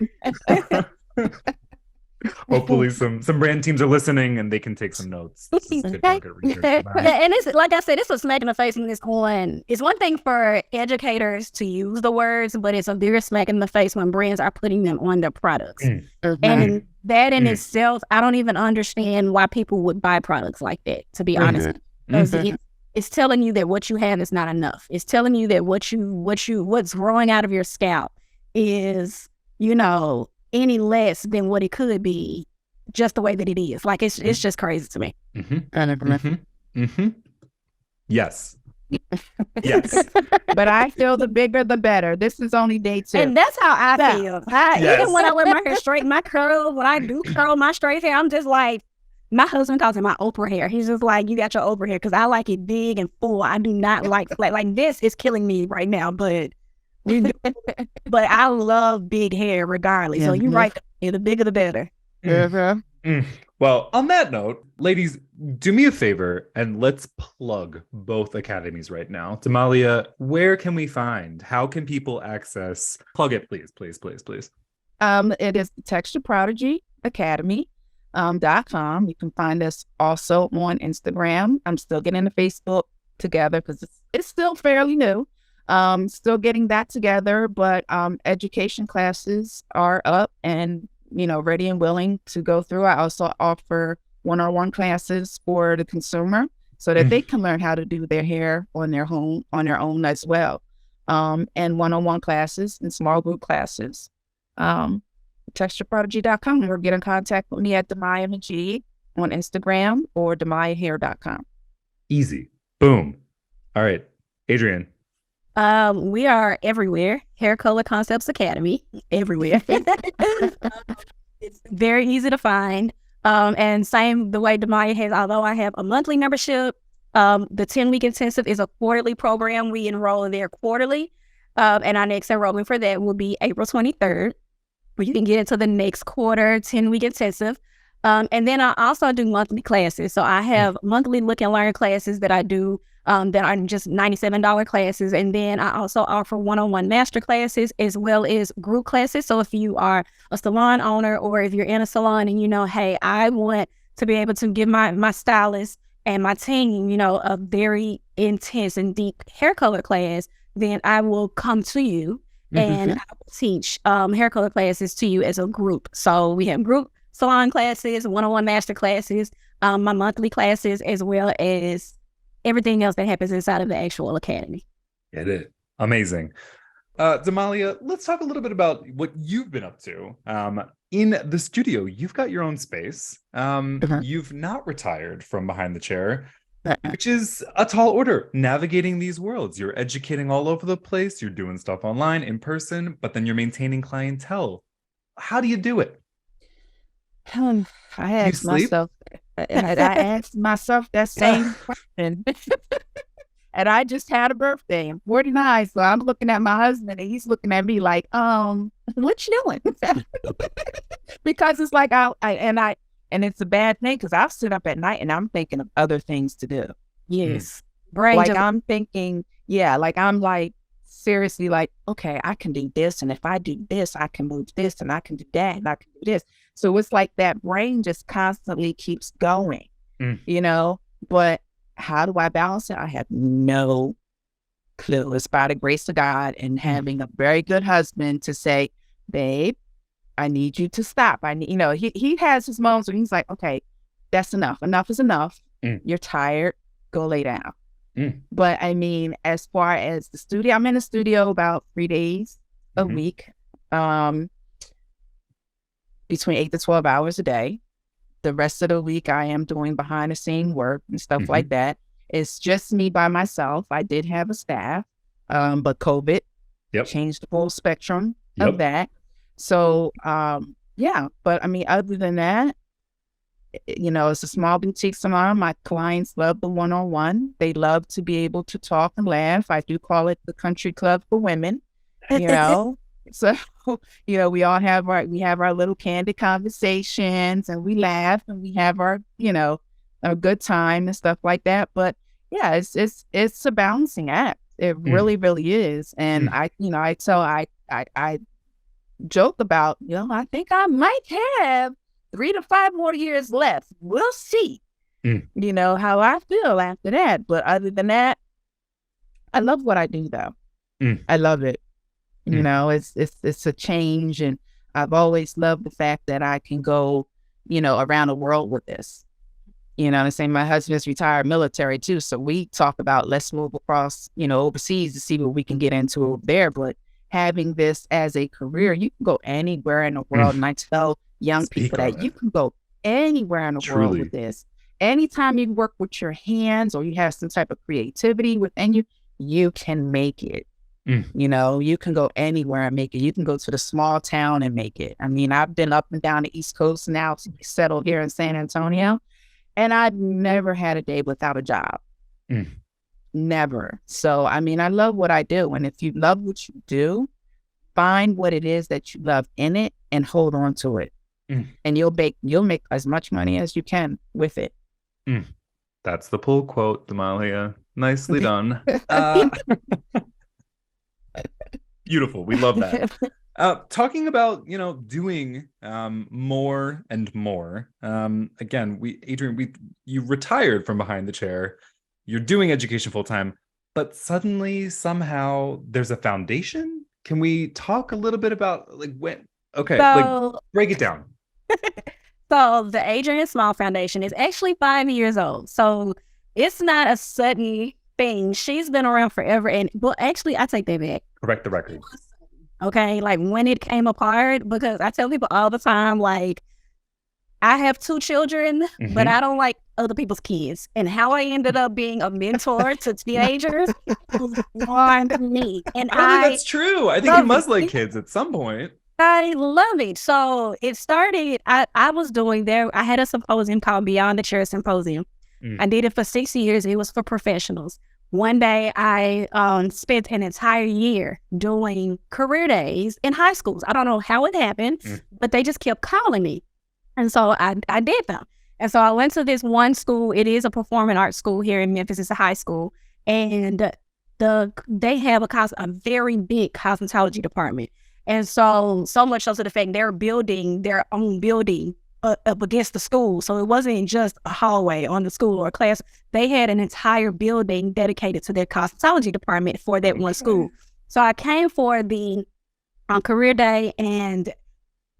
Hopefully some brand teams are listening and they can take some notes. This is good market research.
And it's like I said, it's a smack in the face when it's on. It's one thing for educators to use the words, but it's a bigger smack in the face when brands are putting them on their products. And that in itself, I don't even understand why people would buy products like that, to be honest. Because it's telling you that what you have is not enough. It's telling you that what's growing out of your scalp is, you know, any less than what it could be, just the way that it is. Like it's just crazy to me.
Yes. Yes.
But I feel the bigger the better. This is only day 2.
And that's how I feel. Even when I wear my hair straight, my curl, when I do curl my straight hair, I'm just like, my husband calls it my Oprah hair. He's just like, you got your Oprah hair, because I like it big and full. I do not like flat. Like this is killing me right now, but I love big hair regardless. So you're right. The bigger the better.
Well, on that note, ladies, do me a favor and let's plug both academies right now. Damalia, where can we find? How can people access? Plug it, please.
It is the Texture Prodigy Academy. .com. You can find us also on Instagram. I'm still getting the Facebook together because it's still fairly new. Still getting that together, but education classes are up and, you know, ready and willing to go through. I also offer one-on-one classes for the consumer so that they can learn how to do their hair on their own as well. And one-on-one classes and small group classes. TextureProdigy.com or get in contact with me at Damalia Majeed on Instagram or DamaliaHair.com.
Easy. Boom. All right. Adrienne.
We are everywhere. Hair Color Concepts Academy. Everywhere. It's very easy to find. And same the way Damalia has, although I have a monthly membership, the 10-week intensive is a quarterly program. We enroll in there quarterly. And our next enrollment for that will be April 23rd. Where you can get into the next quarter, 10-week intensive. And then I also do monthly classes. So I have monthly look and learn classes that I do that are just $97 classes. And then I also offer one-on-one master classes as well as group classes. So if you are a salon owner or if you're in a salon and you know, hey, I want to be able to give my stylist and my team, you know, a very intense and deep hair color class, then I will come to you. And I will teach hair color classes to you as a group. So we have group salon classes, one-on-one master classes, my monthly classes, as well as everything else that happens inside of the actual academy.
Get it. Amazing. Damalia, let's talk a little bit about what you've been up to. In the studio, you've got your own space. You've not retired from behind the chair. Which is a tall order, navigating these worlds. You're educating all over the place. You're doing stuff online, in person, but then you're maintaining clientele. How do you do it?
I asked myself that same question. And I just had a birthday. I'm 49, so I'm looking at my husband and he's looking at me like, what you doing? Because it's like and it's a bad thing because I'll sit up at night and I'm thinking of other things to do.
Yes.
I'm thinking, I'm like, seriously, like, okay, I can do this. And if I do this, I can move this and I can do that and I can do this. So it's like that brain just constantly keeps going, you know, but how do I balance it? I have no clue. It's by the grace of God and having a very good husband to say, babe, I need you to stop. He has his moments where he's like, okay, that's enough. Enough is enough. You're tired. Go lay down. But I mean, as far as the studio, I'm in the studio about 3 days a week, between 8 to 12 hours a day. The rest of the week, I am doing behind the scene work and stuff like that. It's just me by myself. I did have a staff, but COVID changed the whole spectrum of that. So yeah, but I mean, other than that, it's a small boutique salon. My clients love the one-on-one. They love to be able to talk and laugh. I do call it the country club for women, you know. So, we all have our little candid conversations, and we laugh, and we have our good time and stuff like that. But yeah, it's a balancing act. It really, really is. And I joke about, I think I might have 3 to 5 more years left. We'll see, how I feel after that. But other than that, I love what I do, though. I love it. It's a change. And I've always loved the fact that I can go, around the world with this. The same. My husband's retired military too. So we talk about, let's move across, overseas to see what we can get into over there. But having this as a career, you can go anywhere in the world. And I tell young people that you can go anywhere in the world with this. Anytime you work with your hands or you have some type of creativity within you, you can make it. You can go anywhere and make it. You can go to the small town and make it. I mean, I've been up and down the East Coast now, settled here in San Antonio, and I've never had a day without a job. Never. So, I mean, I love what I do. And if you love what you do, find what it is that you love in it and hold on to it. And you'll make as much money as you can with it.
That's the pull quote, Damalia. Nicely done. Beautiful. We love that. Talking about, doing more and more. Again, Adrienne, you retired from behind the chair. You're doing education full time, but suddenly somehow there's a foundation. Can we talk a little bit about when? Okay, break it down.
So the Adrienne Small Foundation is actually 5 years old. So it's not a sudden thing. She's been around forever. And actually, I take that back.
Correct the record.
Okay, when it came apart, because I tell people all the time, I have 2 children, but I don't like other people's kids. And how I ended up being a mentor to teenagers was beyond me. And
I think that's true. I think you must like kids at some point.
I love it. So it started, I was doing I had a symposium called Beyond the Chair Symposium. I did it for 6 years. It was for professionals. One day I spent an entire year doing career days in high schools. I don't know how it happened, but they just kept calling me. And so I did them. And so I went to this one school. It is a performing arts school here in Memphis. It's a high school. And they have a very big cosmetology department. And so much so to the fact they're building their own building up against the school. So it wasn't just a hallway on the school or a class. They had an entire building dedicated to their cosmetology department for that one school. So I came for the career day, and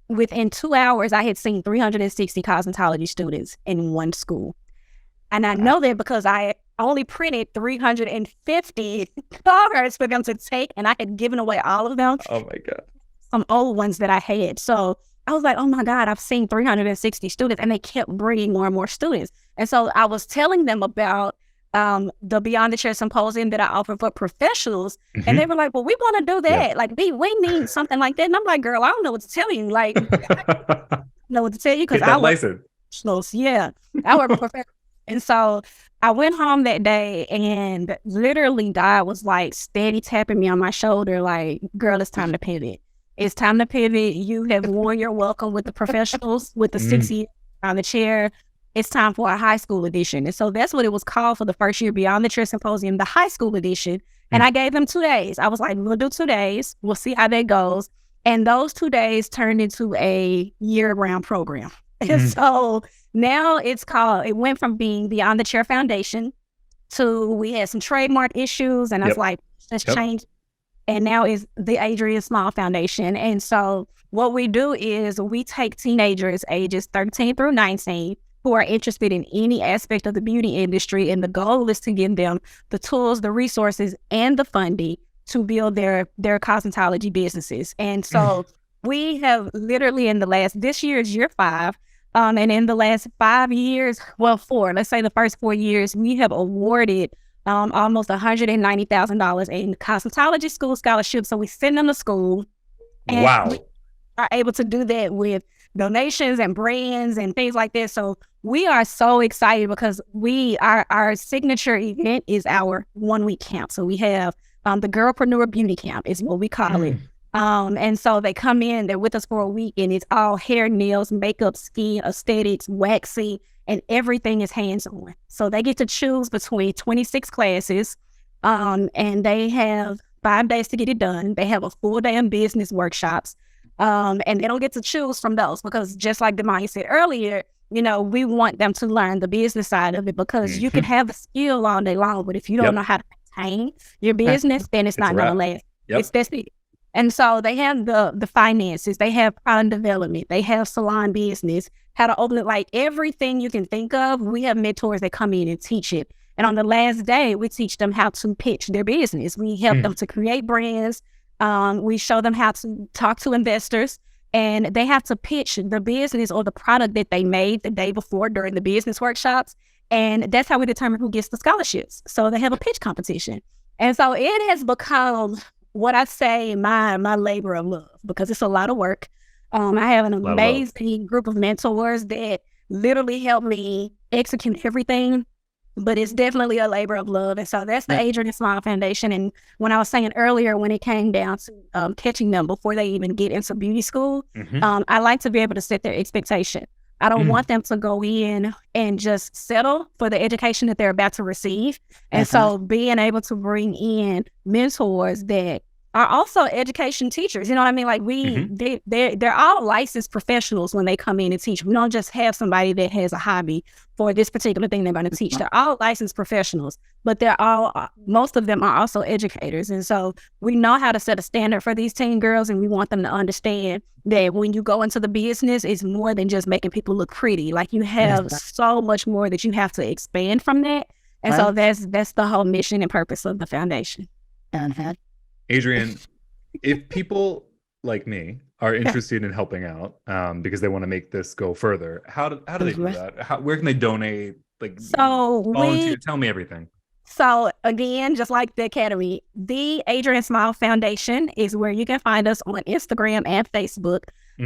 within 2 hours, I had seen 360 cosmetology students in one school. And I know that because I only printed 350 cards for them to take, and I had given away all of them.
Oh my God.
Some old ones that I had. So I was like, oh my God, I've seen 360 students, and they kept bringing more and more students. And so I was telling them about the Beyond the Chair Symposium that I offer for professionals. And they were like, well, we want to do that. We need something like that. And I'm like, girl, I don't know what to tell you. I don't know what to tell you because I work professionals. Yeah, I work professionals. And so I went home that day, and literally God was steady tapping me on my shoulder, girl, it's time to pivot. It's time to pivot. You have worn your welcome with the professionals, with the 6 years on the chair. It's time for a high school edition. And so that's what it was called for the first year, Beyond the Chair Symposium, the high school edition. And I gave them 2 days. I was like, we'll do 2 days. We'll see how that goes. And those 2 days turned into a year-round program. And so now it went from being Beyond the Chair Foundation to we had some trademark issues. And I was like, let's change. And now is the Adrienne Small Foundation. And so what we do is we take teenagers ages 13 through 19 who are interested in any aspect of the beauty industry. And the goal is to give them the tools, the resources, and the funding to build their cosmetology businesses. And so we have literally this year is year 5. And in the last 5 years, 4, let's say the first 4 years, we have awarded almost $190,000 in cosmetology school scholarships. So we send them to school. And we are able to do that with donations and brands and things like this. So we are so excited because our signature event is our 1 week camp. So we have the Girlpreneur Beauty Camp is what we call it. And so they come in, they're with us for a week, and it's all hair, nails, makeup, skin, aesthetics, waxing, and everything is hands-on. So they get to choose between 26 classes, and they have 5 days to get it done. They have a full day of business workshops, and they don't get to choose from those because just like Damalia said earlier, you know, we want them to learn the business side of it because you can have a skill all day long, but if you don't know how to maintain your business, then it's not going to last. It's that's it. And so they have the finances, they have product development, they have salon business, how to open it, like everything you can think of. We have mentors that come in and teach it. And on the last day, we teach them how to pitch their business. We help them to create brands. We show them how to talk to investors, and they have to pitch the business or the product that they made the day before during the business workshops. And that's how we determine who gets the scholarships. So they have a pitch competition. And so it has become what I say my labor of love because it's a lot of work. I have an amazing group of mentors that literally help me execute everything, but it's definitely a labor of love. And so that's the Adrienne Smile Foundation. And when I was saying earlier, when it came down to catching them before they even get into beauty school, I like to be able to set their expectation. I don't want them to go in and just settle for the education that they're about to receive. And so being able to bring in mentors that are also education teachers, you know what I mean? Like they're all licensed professionals when they come in and teach. We don't just have somebody that has a hobby for this particular thing they're going to teach. They're all licensed professionals, but most of them are also educators. And so we know how to set a standard for these teen girls, and we want them to understand that when you go into the business, it's more than just making people look pretty. Like you have so much more that you have to expand from that. And so that's the whole mission and purpose of the foundation.
Adrienne, if people like me are interested in helping out because they want to make this go further, how do they do that? Where can they donate? Like, volunteer? Tell me everything.
So again, just like the Academy, the Adrienne Smile Foundation is where you can find us on Instagram and Facebook.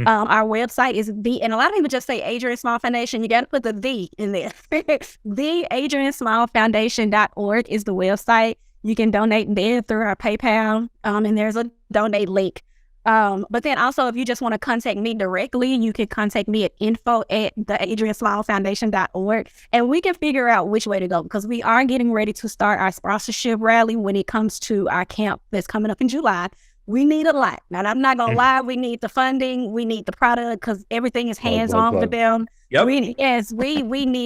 Our website is and a lot of people just say Adrienne Smile Foundation. You got to put the in there. The AdrienneSmileFoundation.org is the website. You can donate there through our PayPal, and there's a donate link. But then also, if you just want to contact me directly, you can contact me at info@theadriennesmilefoundation.org, and we can figure out which way to go because we are getting ready to start our sponsorship rally when it comes to our camp that's coming up in July. We need a lot. Now, I'm not going to lie. We need the funding. We need the product because everything is hands-on with them. We need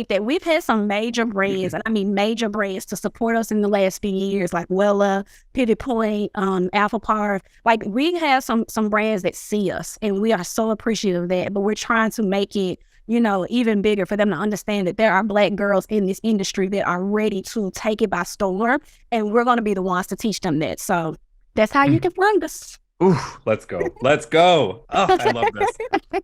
that. We've had some major brands, and I mean major brands, to support us in the last few years, like Wella, Pivot Point, Alpha Par. Like we have some brands that see us, and we are so appreciative of that. But we're trying to make it, you know, even bigger for them to understand that there are Black girls in this industry that are ready to take it by storm, and we're going to be the ones to teach them that. So that's how you can find us.
Ooh, let's go. Let's go. Oh, I love this.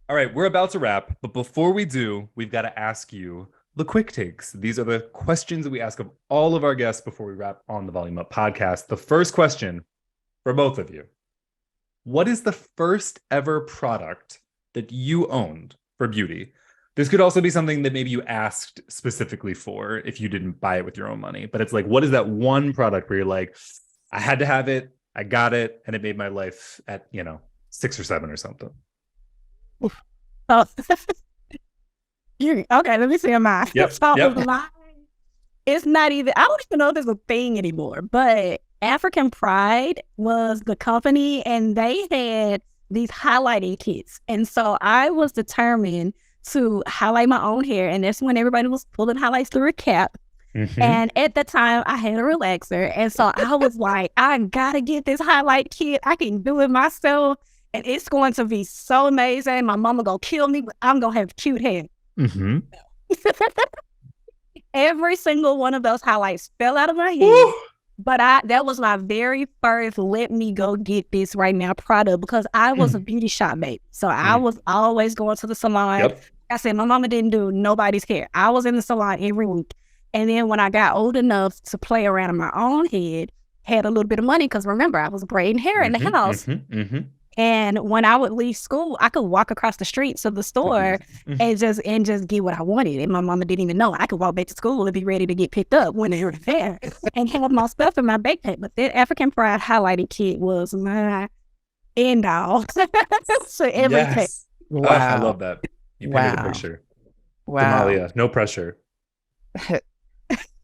All right, we're about to wrap, but before we do, we've got to ask you the quick takes. These are the questions that we ask of all of our guests before we wrap on the Volume Up podcast. The first question for both of you. What is the first ever product that you owned for beauty? This could also be something that maybe you asked specifically for if you didn't buy it with your own money, but it's like, what is that one product where you're like, I had to have it, I got it, and it made my life at, 6 or 7 or something.
Oh. Okay, let me see mine.
Yep.
It's not even, I don't even know if it's a thing anymore, but African Pride was the company, and they had these highlighting kits. And so I was determined to highlight my own hair, and that's when everybody was pulling highlights through a cap. And at the time I had a relaxer, and so I was like, I gotta get this highlight kit. I can do it myself, and it's going to be so amazing. My mama gonna kill me, but I'm gonna have cute hair. Every single one of those highlights fell out of my head. But that was my very first let me go get this right now product, because I was a beauty shop baby. So I was always going to the salon. I said, my mama didn't do nobody's hair. I was in the salon every week. And then when I got old enough to play around in my own head, had a little bit of money, because remember, I was braiding hair in the house. And when I would leave school, I could walk across the street to the store and just get what I wanted. And my mama didn't even know. I could walk back to school and be ready to get picked up when they were there and have my stuff in my backpack. But that African Pride highlighting kit was my end all. So everything.
Yes.
Wow.
I love that. You painted a picture.
Wow.
Damalia, no pressure.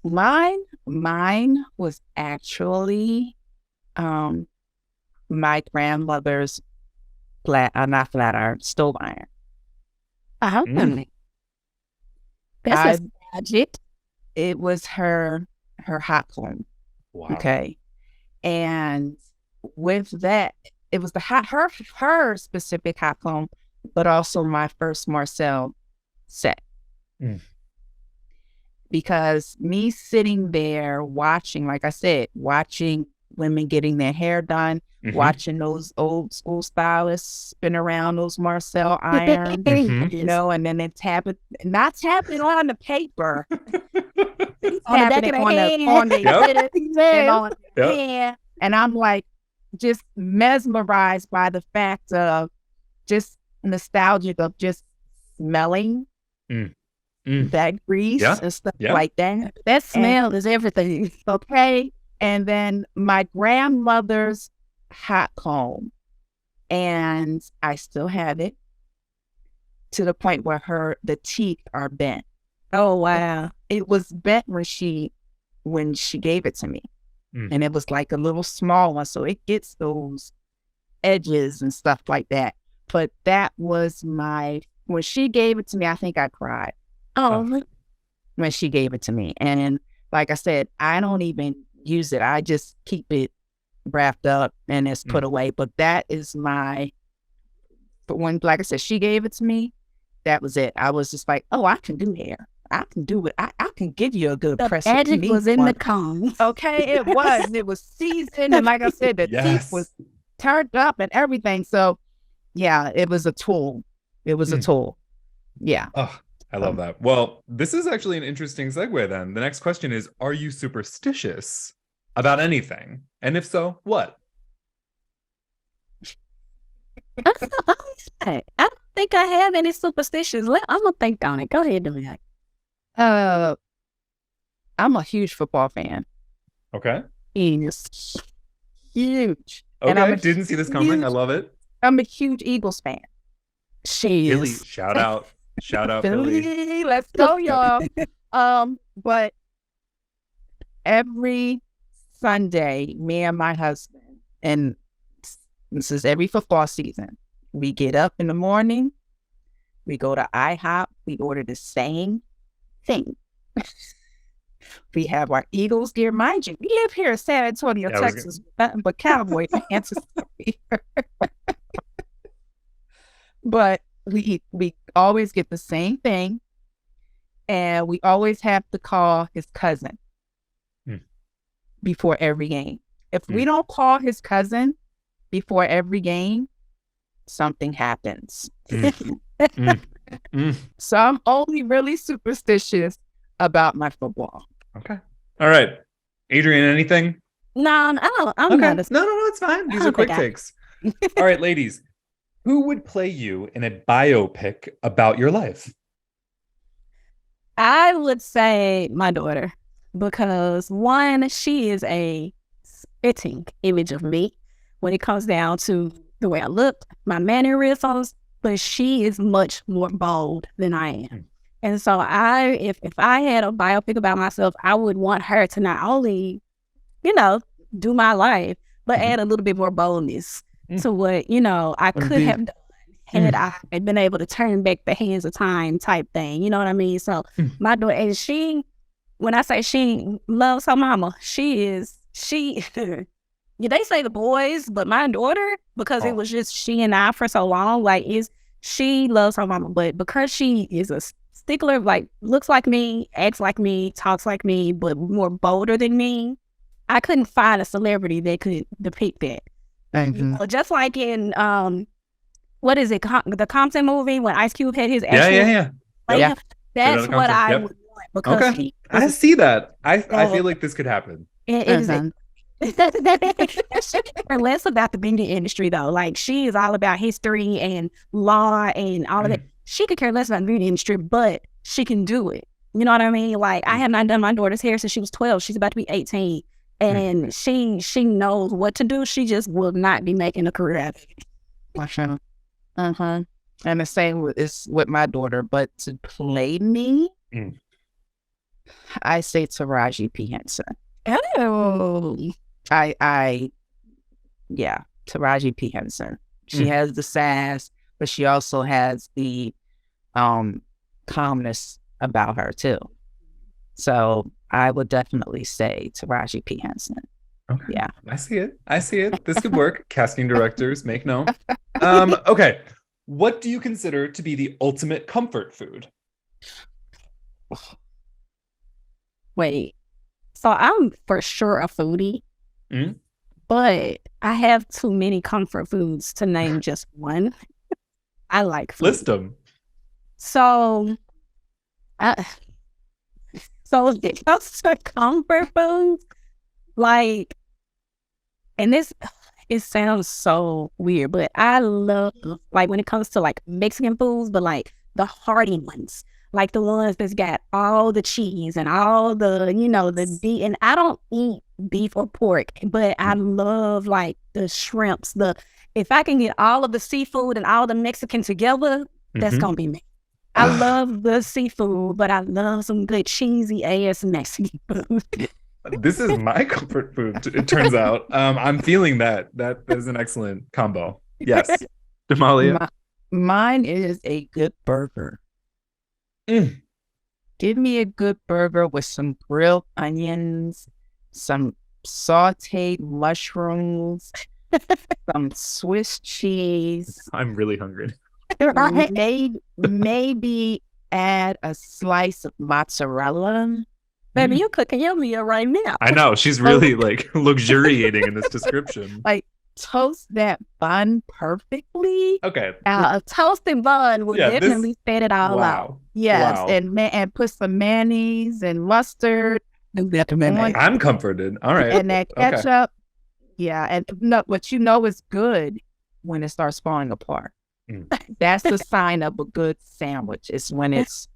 Mine was actually my grandmother's not flat iron, stove iron.
That's magic.
It was her hot comb.
Wow.
Okay. And with that, it was her specific hot comb, but also my first Marcel set. Because me sitting there watching, like I said, watching women getting their hair done, watching those old school stylists spin around those Marcel irons, you know, and then not tapping on the paper, tapping on the hand. And I'm like, just mesmerized by the fact of just nostalgic of just smelling that grease and stuff like that.
That smell is everything.
Okay. And then my grandmother's hot comb, and I still have it to the point where the teeth are bent.
Oh, wow.
It was bent when she gave it to me. And it was like a little small one, so it gets those edges and stuff like that. But that was when she gave it to me, I think I cried.
Oh,
when she gave it to me. And like I said, I don't even use it. I just keep it wrapped up and it's put away. But that is but when, like I said, she gave it to me, that was it. I was just like, oh, I can do hair. I can do it. I can give you a good press.
The magic was in the comb.
Okay, it was. It was seasoned. And like I said, the teeth was turned up and everything. So yeah, it was a tool. It was a tool. Yeah.
Oh, I love that. Well, this is actually an interesting segue then. The next question is, are you superstitious about anything? And if so, what?
I don't think I have any superstitions. I'm going to think on it. Go ahead, Damalia.
I'm a huge football fan.
Okay.
Huge.
Okay,
And
didn't see this coming. I love it.
I'm a huge Eagles fan.
Philly, shout out Philly.
Let's go, y'all. But every Sunday, me and my husband, and this is every football season, we get up in the morning, we go to IHOP, we order the same thing. We have our Eagles gear. Mind you, we live here in San Antonio, Texas, but Cowboy fans is here. But we always get the same thing, and we always have to call his cousin before every game. If we don't call his cousin before every game, something happens. So I'm only really superstitious about my football.
Okay. All right. Adrienne, anything?
No, I'm
okay.
not.
No, it's fine. These are quick takes. All right, ladies. Who would play you in a biopic about your life?
I would say my daughter, because one, she is a spitting image of me when it comes down to the way I look, my mannerisms, but she is much more bold than I am. And so if I had a biopic about myself, I would want her to not only, do my life, but add a little bit more boldness to what, I could have done had I been able to turn back the hands of time type thing. You know what I mean? So my daughter, and when I say she loves her mama, they say the boys, but my daughter, because it was just she and I for so long, she loves her mama, but because she is a stickler, looks like me, acts like me, talks like me, but more bolder than me, I couldn't find a celebrity that could depict that. Just like in what is it, the Compton movie when Ice Cube had his actual that's what I would want, because
I see that. I feel like this could happen.
Exactly. She could care less about the beauty industry though. Like she is all about history and law and all of that. She could care less about the beauty industry, but she can do it. You know what I mean? Like I have not done my daughter's hair since she was 12. She's about to be 18. And she knows what to do. She just will not be making a career out of it.
Uh-huh. And the same is with my daughter, but to play me, I say Taraji P. Henson.
Oh.
Taraji P. Henson. She has the sass, but she also has the calmness about her too. So I would definitely say Taraji P. Henson.
Okay.
Yeah.
I see it. This could work. Casting directors, make note. Okay. What do you consider to be the ultimate comfort food?
Wait. So I'm for sure a foodie, but I have too many comfort foods to name just one. I like food.
List them.
So when it comes to comfort foods, like, and this, it sounds so weird, but I love, like, when it comes to, like, Mexican foods, but, like, the hearty ones. Like, the ones that's got all the cheese and all the, you know, the beef. And I don't eat beef or pork, but I love, like, the shrimps. If I can get all of the seafood and all the Mexican together, that's going to be me. I love the seafood, but I love some good cheesy ass Mexican food.
This is my comfort food, it turns out. I'm feeling that. That is an excellent combo. Yes. Damalia?
Mine is a good burger. Give me a good burger with some grilled onions, some sauteed mushrooms, some Swiss cheese.
I'm really hungry.
Maybe add a slice of mozzarella.
Baby, you're cooking your meal right now.
I know. She's really like luxuriating in this description.
Like toast that bun perfectly.
Okay.
A toasted bun would definitely set it all out.
Yes. Wow. And put some mayonnaise and mustard.
I'm comforted. All right.
And that ketchup. Okay. Yeah. And no, what you know is good when it starts falling apart. That's the sign of a good sandwich. It's when it's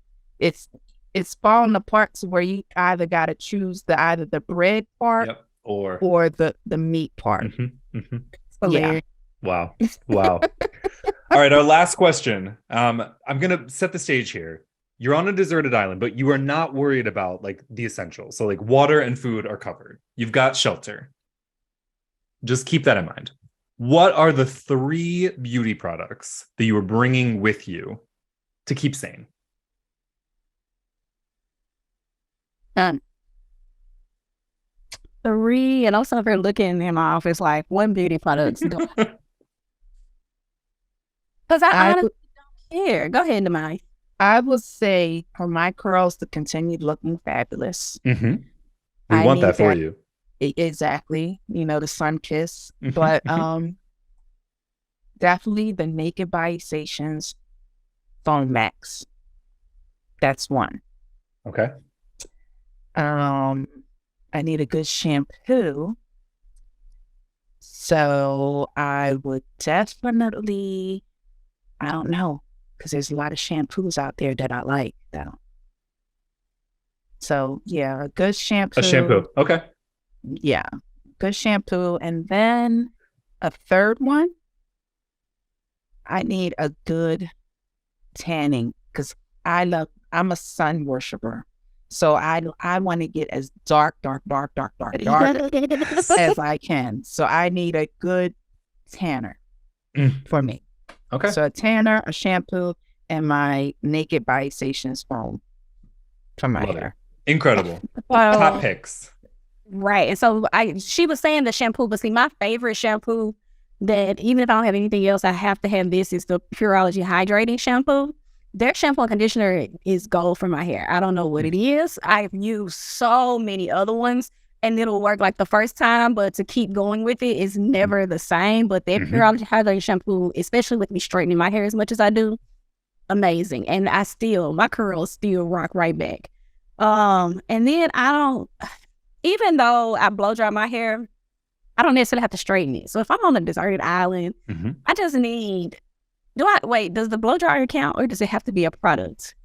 falling apart to where you either got to choose either the bread part or the meat part.
Yeah.
Wow. All right. Our last question. I'm going to set the stage here. You're on a deserted island, but you are not worried about like the essentials. So like water and food are covered. You've got shelter. Just keep that in mind. What are the 3 beauty products that you are bringing with you to keep sane?
3, and also if you're looking in my office, like 1 beauty product. Because I honestly don't care. Go ahead, Damali.
I would say for my curls to continue looking fabulous.
We want that for you.
Exactly. You know, the sun kiss. But definitely the Naked by Stations Foam Max. That's 1.
Okay.
I need a good shampoo. So I would definitely, I don't know, because there's a lot of shampoos out there that I like, though. So, yeah, a good shampoo.
A shampoo. Okay.
Yeah, good shampoo. And then a 3rd one, I need a good tanning because I'm a sun worshiper. So I want to get as dark as I can. So I need a good tanner for me.
Okay.
So a tanner, a shampoo, and my Naked by Stations foam for my hair.
Incredible. Top picks.
Right. And so she was saying the shampoo, but see, my favorite shampoo that even if I don't have anything else, I have to have this is the Pureology Hydrating Shampoo. Their shampoo and conditioner is gold for my hair. I don't know what it is. I've used so many other ones and it'll work like the first time, but to keep going with it is never the same. But their Pureology Hydrating Shampoo, especially with me straightening my hair as much as I do, amazing. And my curls still rock right back. And then even though I blow dry my hair, I don't necessarily have to straighten it. So if I'm on a deserted island, I just need, does the blow dryer count or does it have to be a product?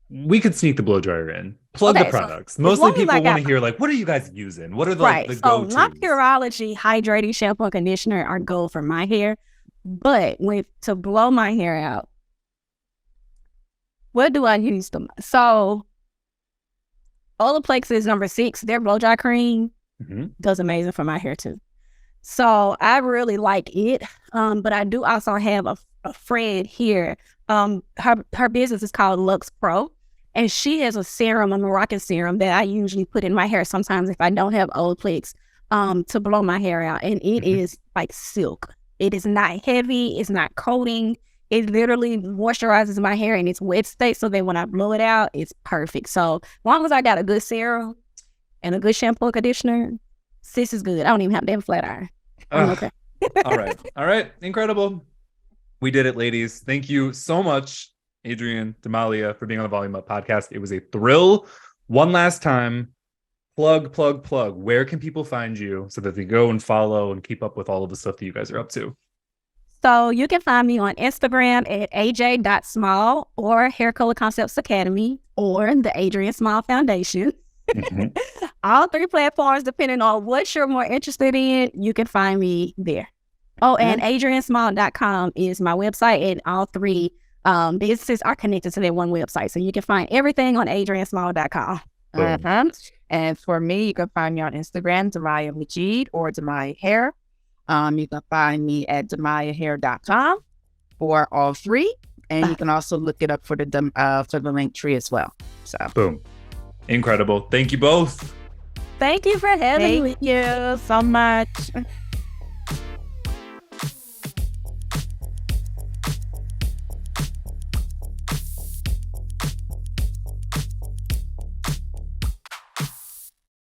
We could sneak the blow dryer in. Plug the products.
So
mostly people want to hear, like, what are you guys using? What are the go-tos?
So my Pureology hydrating shampoo and conditioner are gold for my hair. But to blow my hair out, what do I use them? So Olaplex is number 6. Their blow dry cream does amazing for my hair too. So I really like it. But I do also have a friend here. Her business is called Lux Pro. And she has a serum, a Moroccan serum that I usually put in my hair sometimes if I don't have Olaplex to blow my hair out. And it is like silk. It is not heavy. It's not coating. It literally moisturizes my hair in its wet state so that when I blow it out, it's perfect. So as long as I got a good serum and a good shampoo and conditioner, sis is good. I don't even have to have a flat iron. Okay.
All right. Incredible. We did it, ladies. Thank you so much, Adrienne, Damalia, for being on the Volume Up podcast. It was a thrill. One last time, plug. Where can people find you so that they go and follow and keep up with all of the stuff that you guys are up to?
So you can find me on Instagram at aj.small or Hair Color Concepts Academy or the Adrienne Small Foundation. All 3 platforms, depending on what you're more interested in, you can find me there. Oh, and adriansmall.com is my website, and all 3 businesses are connected to that one website. So you can find everything on adriansmall.com.
And for me, you can find me on Instagram, Damalia Majeed or Damalia Hair. You can find me at damaliahair.com for all 3. And you can also look it up for the link tree as well. So
boom. Incredible. Thank you both.
Thank you for having me.
Thank you so much.